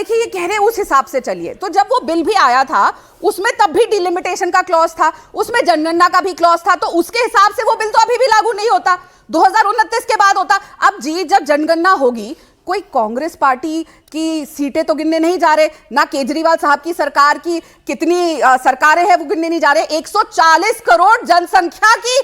देखिए ये कह रहे उस हिसाब से चलिए, तो जब वो बिल भी आया था उसमें तब भी डिलिमिटेशन का क्लॉज था, उसमें जनगणना का भी क्लॉज था, तो उसके हिसाब से वो बिल तो अभी भी लागू नहीं होता, 2029 के बाद होता। अब जी जब जनगणना होगी, कोई कांग्रेस पार्टी की सीटें तो गिनने नहीं जा रहे, ना केजरीवाल साहब की सरकार की कितनी सरकारें हैं वो गिनने नहीं जा रहे, 140 करोड़ जनसंख्या की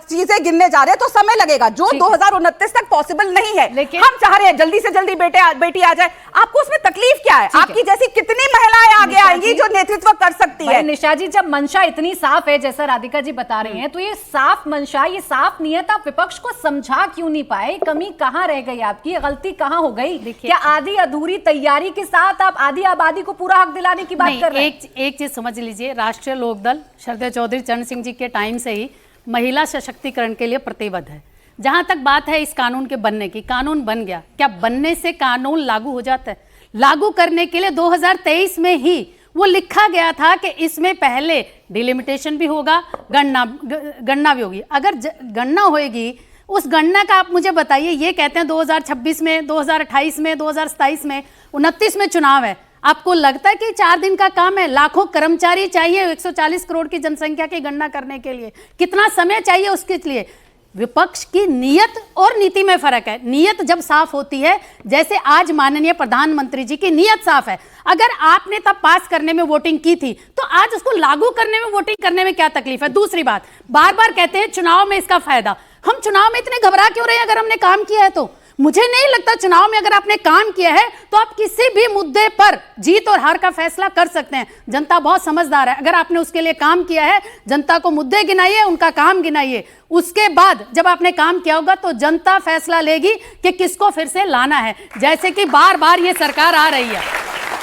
चीजें गिनने जा रहे हैं, तो समय लगेगा जो 2029 तक पॉसिबल नहीं है। लेकिन हम चाह रहे हैं जल्दी से जल्दी बेटी आ जाए। आपको उसमें तकलीफ क्या है? आपकी जैसी कितनी महिलाएं आगे आएंगी जो नेतृत्व कर सकती है? निशा जी, जब मंशा इतनी साफ है जैसा राधिका जी बता रही हैं, तो ये साफ मंशा, ये साफ नियत आप विपक्ष को समझा क्यों नहीं पाए? कमी कहां रह गई आपकी, गलती कहां हो गई? क्या आधी अधूरी तैयारी के साथ आप आधी आबादी को पूरा हक दिलाने की बात कर रहे हैं? एक चीज समझ लीजिए, राष्ट्रीय लोकदल शरदे चौधरी चरण सिंह जी के टाइम से ही महिला सशक्तिकरण के लिए प्रतिबद्ध है। जहां तक बात है इस कानून के बनने की, कानून बन गया, क्या बनने से कानून लागू हो जाता है? लागू करने के लिए 2023 में ही वो लिखा गया था कि इसमें पहले डिलिमिटेशन भी होगा, गणना भी होगी। अगर गणना होगी, उस गणना का आप मुझे बताइए, ये कहते हैं 2026 में, 2028 में, 2027 में, 29 में चुनाव है। आपको लगता है कि 4 दिन का काम है? लाखों कर्मचारी चाहिए 140 करोड़ की जनसंख्या की गणना करने के लिए, कितना समय चाहिए उसके लिए? विपक्ष की नीयत और नीति में फर्क है। नीयत जब साफ होती है, जैसे आज माननीय प्रधानमंत्री जी की नीयत साफ है, अगर आपने तब पास करने में वोटिंग की थी तो आज उसको लागू करने में, वोटिंग करने में क्या तकलीफ है? दूसरी बात, बार बार कहते हैं चुनाव में इसका फायदा। हम चुनाव में इतने घबरा क्यों रहे हैं अगर हमने काम किया है तो? मुझे नहीं लगता चुनाव में अगर आपने काम किया है तो आप किसी भी मुद्दे पर जीत और हार का फैसला कर सकते हैं। जनता बहुत समझदार है, अगर आपने उसके लिए काम किया है, जनता को मुद्दे गिनाइए, उनका काम गिनाइए, उसके बाद जब आपने काम किया होगा तो जनता फैसला लेगी कि किसको फिर से लाना है। जैसे कि बार बार ये सरकार आ रही है,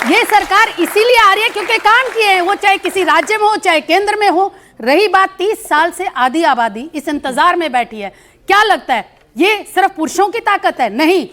ये सरकार इसीलिए आ रही है क्योंकि काम किए हैं, वो चाहे किसी राज्य में हो चाहे केंद्र में हो। रही बात 30 साल से आधी आबादी इस इंतजार में बैठी है, क्या लगता है ये सिर्फ पुरुषों की ताकत है? नहीं,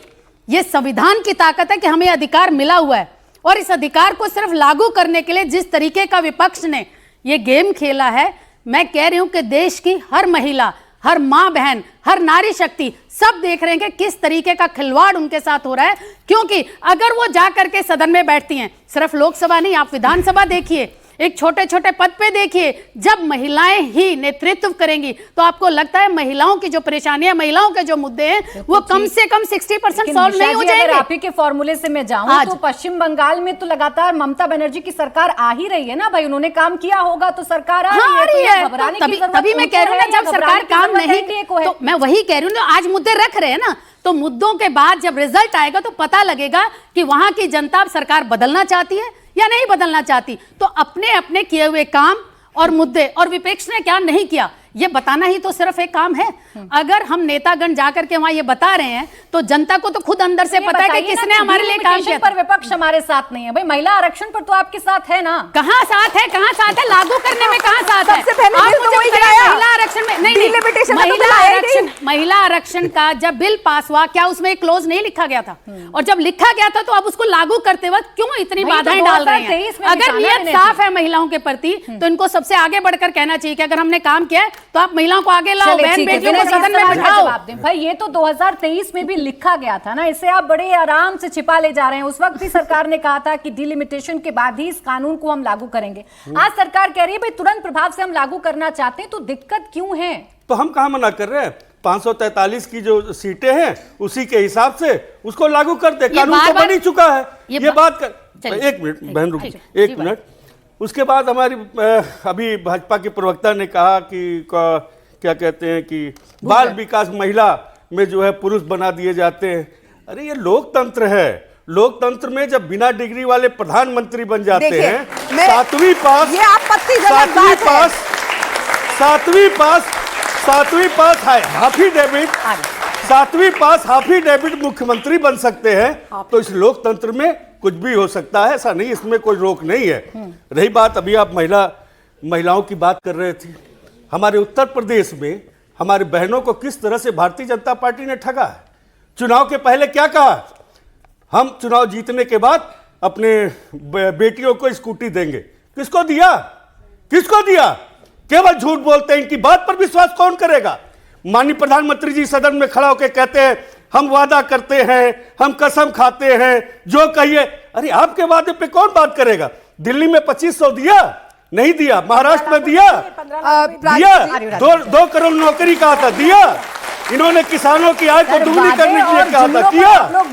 ये संविधान की ताकत है कि हमें अधिकार मिला हुआ है, और इस अधिकार को सिर्फ लागू करने के लिए जिस तरीके का विपक्ष ने ये गेम खेला है, मैं कह रही हूं कि देश की हर महिला, हर मां बहन, हर नारी शक्ति सब देख रहे हैं कि किस तरीके का खिलवाड़ उनके साथ हो रहा है। क्योंकि अगर वो जा करके सदन में बैठती हैं, सिर्फ लोकसभा नहीं, आप विधानसभा देखिए, एक छोटे छोटे पद पे देखिए, जब महिलाएं ही नेतृत्व करेंगी तो आपको लगता है महिलाओं की जो परेशानियां, महिलाओं के जो मुद्दे हैं वो कम से कम 60% सॉल्व नहीं हो जाएंगे। आप ही के फॉर्मूले से मैं जाऊं तो पश्चिम बंगाल में तो लगातार ममता बनर्जी की सरकार आ ही रही है ना भाई, उन्होंने काम किया होगा तो सरकार आ रही है। तभी मैं कह रही हूँ ना, जब सरकार काम नहीं, तो मैं वही कह रही हूँ, आज मुद्दे रख रहे हैं ना, तो मुद्दों के बाद जब रिजल्ट आएगा तो पता लगेगा कि वहां की जनता सरकार बदलना चाहती है या नहीं बदलना चाहती। तो अपने अपने किए हुए काम और मुद्दे, और विपक्ष ने क्या नहीं किया, ये बताना ही तो सिर्फ एक काम है। अगर हम नेतागण जाकर के वहां ये बता रहे हैं तो जनता को तो खुद अंदर से पता है कि किसने हमारे लिए काम किया। पर विपक्ष हमारे साथ नहीं है भाई, महिला आरक्षण पर तो आपके साथ है ना। कहां साथ है, कहां साथ है? लागू करने में कहां साथ है? सबसे पहले महिला आरक्षण में नहीं, महिला आरक्षण का जब बिल पास हुआ, क्या उसमें एक क्लोज नहीं लिखा गया था? और जब लिखा गया था तो अब उसको लागू करते वक्त क्यों इतनी बाधाएं डाल रहे हैं? अगर नियत साफ है महिलाओं के प्रति तो इनको सबसे आगे बढ़कर कहना चाहिए कि अगर हमने काम किया है तो आप महिलाओं को आगे लाओ, बहन बेटियों को सदन में बिठाओ। भाई ये तो 2023 में भी लिखा गया था ना, इसे आप बड़े आराम से छिपा ले जा रहे हैं। उस वक्त भी सरकार ने कहा था कि डिलिमिटेशन के बाद ही इस कानून को हम लागू करेंगे। आज सरकार कह रही है भाई तुरंत प्रभाव से हम लागू करना चाहते हैं, तो दिक्कत क्यों है? तो हम कहां मना कर रहे हैं? 543 की जो सीटें हैं उसी के हिसाब से उसको लागू कर दे, कानून तो बन ही चुका है। ये बात कर, एक मिनट बहन रुक, एक मिनट। उसके बाद हमारी अभी भाजपा के प्रवक्ता ने कहा कि क्या कहते हैं कि बाल विकास महिला में जो है पुरुष बना दिए जाते हैं। अरे ये लोकतंत्र है, लोकतंत्र में जब बिना डिग्री वाले प्रधानमंत्री बन जाते हैं, सातवीं पास हाफ ही डेबिट मुख्यमंत्री बन सकते हैं। तो इस लोकतंत्र में कुछ भी हो सकता है, ऐसा नहीं, इसमें कोई रोक नहीं है। रही बात, अभी आप महिलाओं की बात कर रहे थे, हमारे उत्तर प्रदेश में हमारे बहनों को किस तरह से भारतीय जनता पार्टी ने ठगा है। चुनाव के पहले क्या कहा, हम चुनाव जीतने के बाद अपने बेटियों को स्कूटी देंगे। किसको दिया, किसको दिया? केवल झूठ बोलते हैं, इनकी बात पर विश्वास कौन करेगा? माननीय प्रधानमंत्री जी सदन में खड़ा होकर कहते हैं हम वादा करते हैं, हम कसम खाते हैं, जो कहिए। अरे आपके वादे पे कौन बात करेगा? दिल्ली में 2500 दिया, नहीं दिया? महाराष्ट्र में दिया, दिया? 2 करोड़ नौकरी कहा था, दिया? इन्होंने किसानों की आय को दुगनी करने के लिए कहा था, किया?